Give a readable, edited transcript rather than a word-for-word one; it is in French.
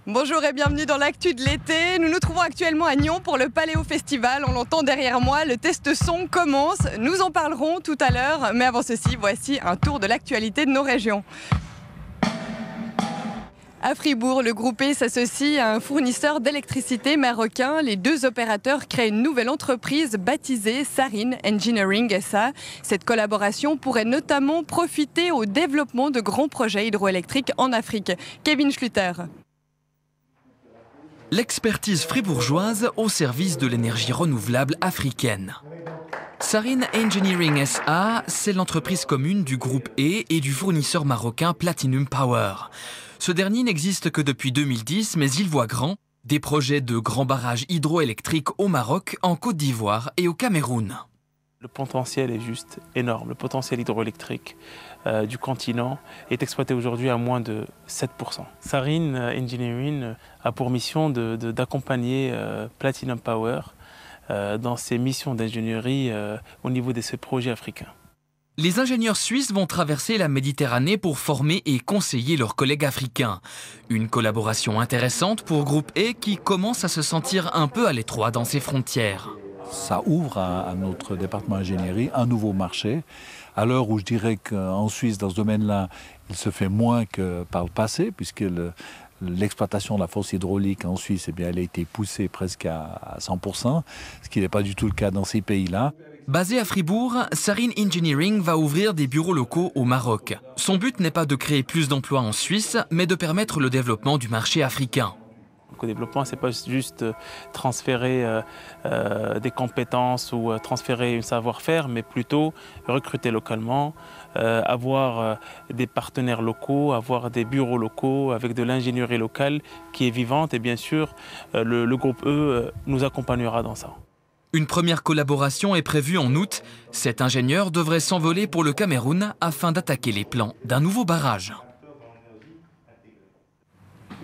Bonjour et bienvenue dans l'actu de l'été. Nous nous trouvons actuellement à Nyon pour le Paléo Festival. On l'entend derrière moi, le test son commence. Nous en parlerons tout à l'heure, mais avant ceci, voici un tour de l'actualité de nos régions. À Fribourg, le groupe E s'associe à un fournisseur d'électricité marocain. Les deux opérateurs créent une nouvelle entreprise baptisée Sarin Engineering SA. Cette collaboration pourrait notamment profiter au développement de grands projets hydroélectriques en Afrique. Kevin Schluter. L'expertise fribourgeoise au service de l'énergie renouvelable africaine. Sarin Engineering SA, c'est l'entreprise commune du groupe E et du fournisseur marocain Platinum Power. Ce dernier n'existe que depuis 2010, mais il voit grand. Des projets de grands barrages hydroélectriques au Maroc, en Côte d'Ivoire et au Cameroun. Le potentiel est juste énorme. Le potentiel hydroélectrique du continent est exploité aujourd'hui à moins de 7%. Sarin Engineering a pour mission d'accompagner Platinum Power dans ses missions d'ingénierie au niveau de ses projets africains. Les ingénieurs suisses vont traverser la Méditerranée pour former et conseiller leurs collègues africains. Une collaboration intéressante pour Groupe E qui commence à se sentir un peu à l'étroit dans ses frontières. Ça ouvre à notre département ingénierie un nouveau marché. À l'heure où je dirais qu'en Suisse, dans ce domaine-là, il se fait moins que par le passé, puisque l'exploitation de la force hydraulique en Suisse, eh bien, elle a été poussée presque à 100%, ce qui n'est pas du tout le cas dans ces pays-là. Basé à Fribourg, Sarin Engineering va ouvrir des bureaux locaux au Maroc. Son but n'est pas de créer plus d'emplois en Suisse, mais de permettre le développement du marché africain. Le développement, ce n'est pas juste transférer des compétences ou transférer un savoir-faire, mais plutôt recruter localement, avoir des partenaires locaux, avoir des bureaux locaux avec de l'ingénierie locale qui est vivante. Et bien sûr, le groupe E nous accompagnera dans ça. Une première collaboration est prévue en août. Cet ingénieur devrait s'envoler pour le Cameroun afin d'attaquer les plans d'un nouveau barrage.